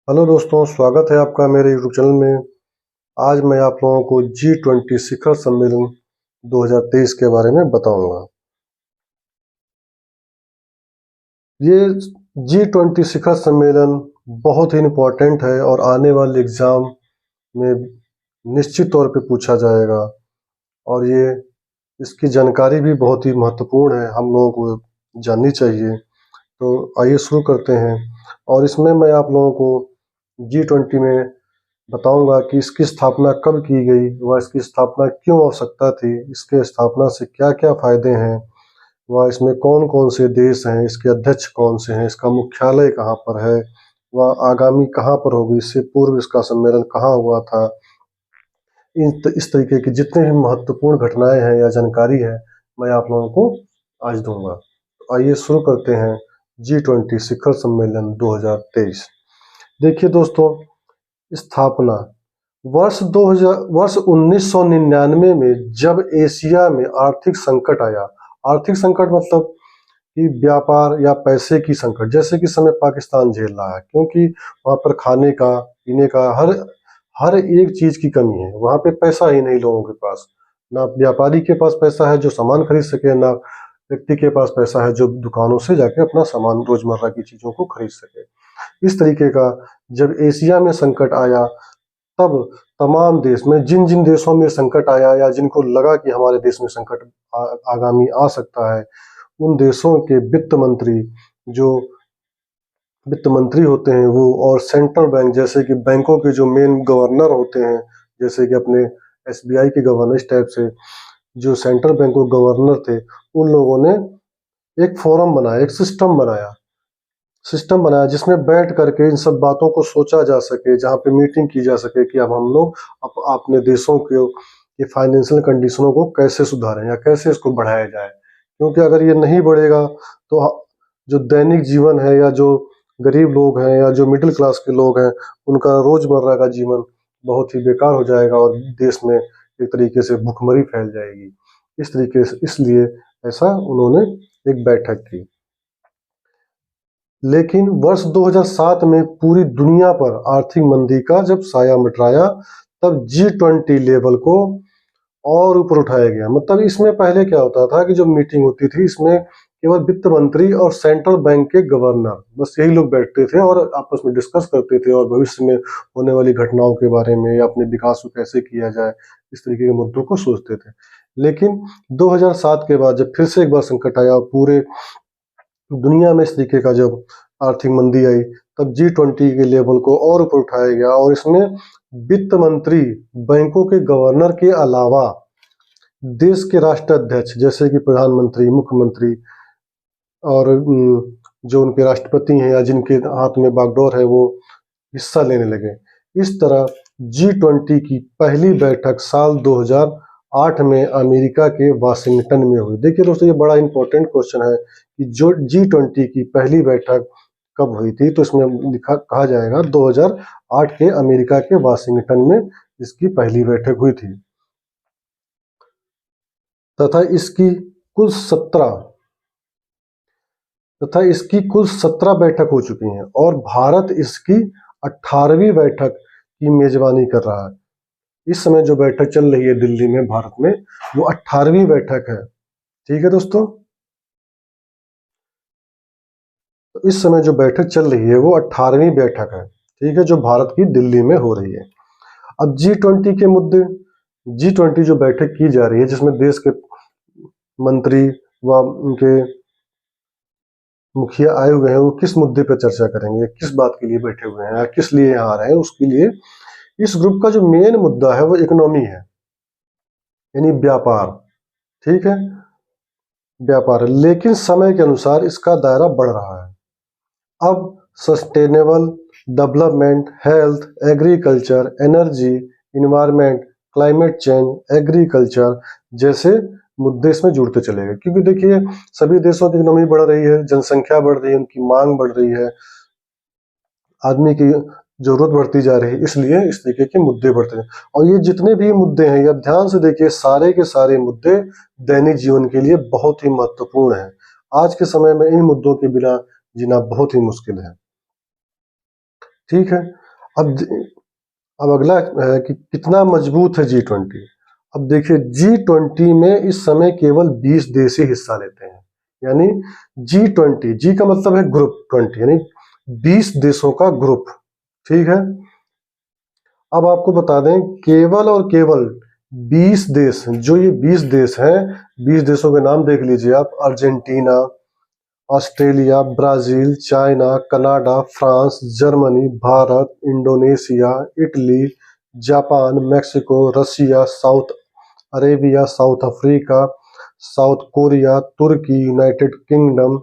Hello दोस्तों, स्वागत है आपका मेरे यूट्यूब चैनल में। आज मैं आप लोगों को G20 शिखर सम्मेलन 2023 के बारे में बताऊंगा। ये G20 शिखर सम्मेलन बहुत ही इम्पोर्टेंट है और आने वाले एग्जाम में निश्चित तौर पे पूछा जाएगा और ये इसकी जानकारी भी बहुत ही महत्वपूर्ण है, हम लोगों को जाननी चाहिए। तो आइए शुरू करते हैं और इसमें मैं आप लोगों को G20 में बताऊंगा कि इसकी स्थापना कब की गई व इसकी स्थापना क्यों आवश्यकता थी, इसके स्थापना से क्या-क्या फायदे हैं व इसमें कौन-कौन से देश हैं, इसके अध्यक्ष कौन से हैं, इसका मुख्यालय कहाँ पर है व आगामी कहाँ पर होगी, इससे पूर्व इसका सम्मेलन कहाँ हुआ था। इस तरीके की जितने भी महत्वपूर्ण घटनाएं हैं या जानकारी है, मैं आप लोगों को आज दूंगा। तो आइए शुरू करते हैं G20 शिखर सम्मेलन 2023। देखिए दोस्तों, स्थापना वर्ष 1999 में जब एशिया में आर्थिक संकट आया। आर्थिक संकट मतलब कि व्यापार या पैसे की संकट, जैसे कि समय पाकिस्तान झेल रहा है, क्योंकि वहाँ पर खाने का, पीने का हर हर एक चीज की कमी है। वहाँ पे पैसा ही नहीं लोगों के पास, ना व्यापारी के पास पैसा है जो सामान खरीद सके, ना व्यक्ति के पास पैसा है जो दुकानों से जाके अपना सामान, रोजमर्रा की चीजों को खरीद सके। इस तरीके का जब एशिया में संकट आया, तब तमाम देश में जिन जिन देशों में संकट आया या जिनको लगा कि हमारे देश में संकट आगामी आ सकता है, उन देशों के वित्त मंत्री, जो वित्त मंत्री होते हैं वो, और सेंट्रल बैंक जैसे कि बैंकों के जो मेन गवर्नर होते हैं, जैसे कि अपने SBI के गवर्नर, इस टाइप से जो सेंट्रल बैंक के गवर्नर थे, उन लोगों ने एक फोरम बनाया, एक सिस्टम बनाया जिसमें बैठ करके इन सब बातों को सोचा जा सके, जहाँ पे मीटिंग की जा सके कि अब हम लोग अपने देशों के फाइनेंशियल कंडीशनों को कैसे सुधारें या कैसे इसको बढ़ाया जाए। क्योंकि अगर ये नहीं बढ़ेगा तो जो दैनिक जीवन है या जो गरीब लोग हैं या जो मिडिल क्लास के लोग हैं, उनका रोजमर्रा का जीवन बहुत ही बेकार हो जाएगा और देश में एक तरीके से भुखमरी फैल जाएगी। इस तरीके से, इसलिए ऐसा उन्होंने एक बैठक की। लेकिन वर्ष 2007 में पूरी दुनिया पर आर्थिक मंदी का जब साया मंडराया, तब G20 लेवल को और ऊपर उठाया गया। मतलब इसमें पहले क्या होता था कि जो मीटिंग होती थी, इसमें केवल वित्त मंत्री और सेंट्रल बैंक के गवर्नर, बस यही लोग बैठते थे और आपस में डिस्कस करते थे और भविष्य में होने वाली घटनाओं के बारे में या अपने विकास को कैसे किया जाए, इस तरीके के मुद्दों को सोचते थे। लेकिन 2007 के बाद जब फिर से एक बार संकट आया और पूरे दुनिया में इस तरीके का जब आर्थिक मंदी आई, तब G20 के लेवल को और ऊपर उठाया गया और इसमें वित्त मंत्री, बैंकों के गवर्नर के अलावा देश के राष्ट्राध्यक्ष जैसे कि प्रधानमंत्री, मुख्यमंत्री और जो उनके राष्ट्रपति हैं या जिनके हाथ में बागडोर है, वो हिस्सा लेने लगे। इस तरह G20 की पहली बैठक साल 2008 में अमेरिका के वाशिंगटन में हुई। देखिए दोस्तों, ये बड़ा इंपॉर्टेंट क्वेश्चन है कि जो G20 की पहली बैठक कब हुई थी, तो इसमें कहा जाएगा 2008 के अमेरिका के वाशिंगटन में इसकी पहली बैठक हुई थी तथा इसकी कुल 17 बैठक हो चुकी हैं और भारत इसकी 18वीं बैठक की मेजबानी कर रहा है। इस समय जो बैठक चल रही है दिल्ली में, भारत में, वो 18वीं बैठक है। ठीक है दोस्तों, तो इस समय जो बैठक चल रही है वो 18वीं बैठक है, ठीक है, जो भारत की दिल्ली में हो रही है। अब G20 के मुद्दे, G20 जो बैठक की जा रही है जिसमें देश के मंत्री व उनके मुखिया आए हुए हैं, वो किस मुद्दे पर चर्चा करेंगे, किस बात के लिए बैठे हुए हैं, किस लिए यहाँ आ रहे हैं, उसके लिए इस ग्रुप का जो मेन मुद्दा है वो इकोनॉमी है, यानी व्यापार। ठीक है, व्यापार, लेकिन समय के अनुसार इसका दायरा बढ़ रहा है। अब sustainable development, health, agriculture, energy, environment, climate change, agriculture जैसे मुद्दे इसमें जुड़ते चले गए। क्योंकि देखिए, सभी देशों की इकोनॉमी बढ़ रही है, जनसंख्या बढ़ रही है, उनकी मांग बढ़ रही है, आदमी की जरूरत बढ़ती जा रही है, इसलिए इस तरीके के मुद्दे बढ़ते हैं। और ये जितने भी मुद्दे हैं, ये ध्यान से देखिए, सारे के सारे मुद्दे दैनिक जीवन के लिए बहुत ही महत्वपूर्ण हैं। आज के समय में इन मुद्दों के बिना जीना बहुत ही मुश्किल है। ठीक है। अब अब अगला है कि कितना मजबूत है G20। अब देखिए G20 में इस समय केवल 20 देश ही हिस्सा लेते हैं, यानी G20, जी का मतलब है ग्रुप 20, यानी 20 देशों का ग्रुप। ठीक है। अब आपको बता दें केवल और केवल 20 देश, जो ये 20 देश हैं, 20 देशों के नाम देख लीजिए आप: Argentina, Australia, Brazil, China, Canada, France, Germany, Bharat, Indonesia, Italy, Japan, Mexico, Russia, South Arabia, South Africa, South Korea, तुर्की, United Kingdom,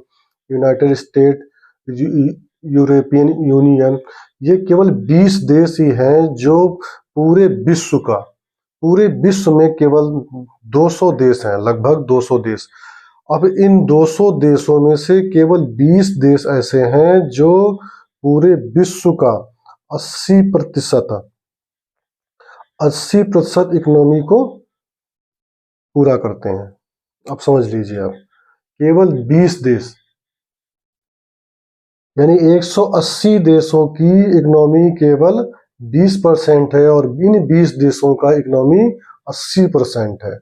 United State, European Union. ये केवल 20 देश ही हैं जो पूरे विश्व में केवल 200 देश हैं, लगभग 200 देश। अब इन 200 देशों में से केवल 20 देश ऐसे हैं जो पूरे विश्व का 80% इकोनॉमी को पूरा करते हैं। अब समझ लीजिए आप, केवल 20 देश, यानी 180 देशों की इकोनॉमी केवल 20% है और इन 20 देशों का इकोनॉमी 80% है।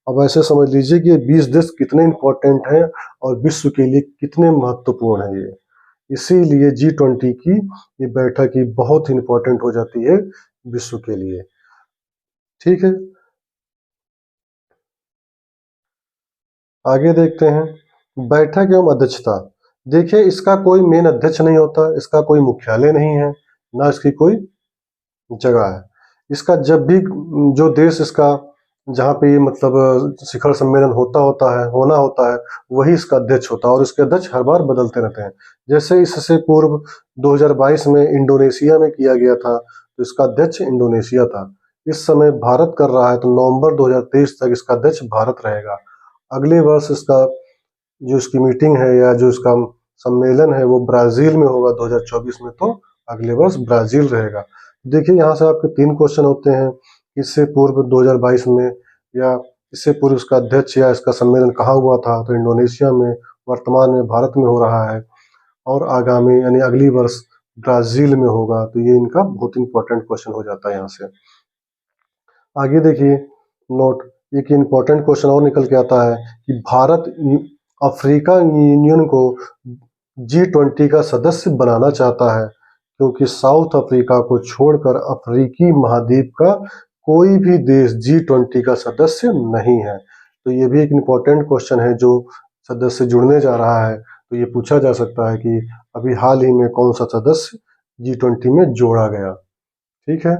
अब ऐसे समझ लीजिए कि ये 20 देश कितने इंपॉर्टेंट हैं और विश्व के लिए कितने महत्वपूर्ण हैं ये। इसीलिए G20 की ये बैठक ही बहुत इंपॉर्टेंट हो जाती है विश्व के लिए। ठीक है, आगे देखते हैं बैठक एवं अध्यक्षता। देखिए इसका कोई मेन अध्यक्ष नहीं होता, इसका कोई मुख्यालय नहीं है, ना इसकी कोई जगह है। इसका जब भी जो देश इसका जहाँ पे ये मतलब शिखर सम्मेलन होना होता है, वही इसका अध्यक्ष होता है और इसके अध्यक्ष हर बार बदलते रहते हैं। जैसे इससे पूर्व 2022 में इंडोनेशिया में किया गया था, तो इसका अध्यक्ष इंडोनेशिया था। इस समय भारत कर रहा है, तो नवंबर 2023 तक इसका अध्यक्ष भारत रहेगा। अगले वर्ष इसका जो इसकी मीटिंग है या जो इसका सम्मेलन है वो ब्राजील में होगा 2024 में, तो अगले वर्ष ब्राजील रहेगा। देखिए यहाँ से आपके 3 क्वेश्चन होते हैं। इससे पूर्व 2022 में या इससे पूर्व इसका अध्यक्ष या इसका सम्मेलन कहाँ हुआ था, तो इंडोनेशिया में, वर्तमान में भारत में हो रहा है और आगामी यानी अगली वर्ष ब्राजील में होगा। तो ये इनका बहुत इंपॉर्टेंट क्वेश्चन हो जाता है यहाँ से। आगे देखिए नोट, एक इम्पोर्टेंट क्वेश्चन और निकल के आता है कि भारत अफ्रीका यूनियन को G20 का सदस्य बनाना चाहता है, क्योंकि साउथ अफ्रीका को छोड़कर अफ्रीकी महाद्वीप का कोई भी देश G20 का सदस्य नहीं है। तो ये भी एक इम्पोर्टेंट क्वेश्चन है जो सदस्य जुड़ने जा रहा है। तो ये पूछा जा सकता है कि अभी हाल ही में कौन सा सदस्य G20 में जोड़ा गया। ठीक है,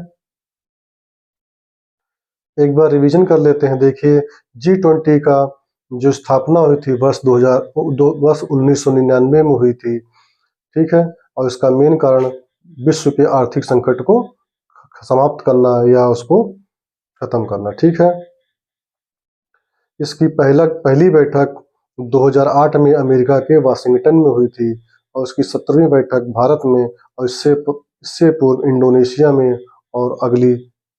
एक बार रिवीजन कर लेते हैं। देखिए G20 का जो स्थापना हुई थी वर्ष 1999 में हुई थी। ठीक है, और इसका मेन कारण विश्व के आर्थिक संकट को समाप्त करना या उसको खत्म करना। ठीक है, इसकी पहली बैठक 2008 में अमेरिका के वाशिंगटन में हुई थी और उसकी 17वीं बैठक भारत में और इससे पूर्व इंडोनेशिया में और अगली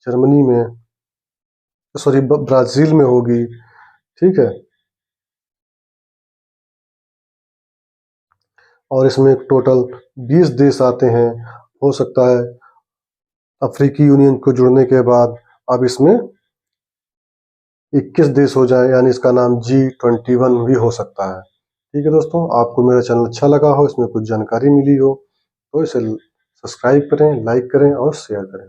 जर्मनी में, सॉरी ब्राजील में होगी। ठीक है, और इसमें टोटल 20 देश आते हैं। हो सकता है अफ्रीकी यूनियन को जुड़ने के बाद अब इसमें 21 देश हो जाए, यानी इसका नाम G21 भी हो सकता है। ठीक है दोस्तों, आपको मेरा चैनल अच्छा लगा हो, इसमें कुछ जानकारी मिली हो, तो इसे सब्सक्राइब करें, लाइक करें और शेयर करें।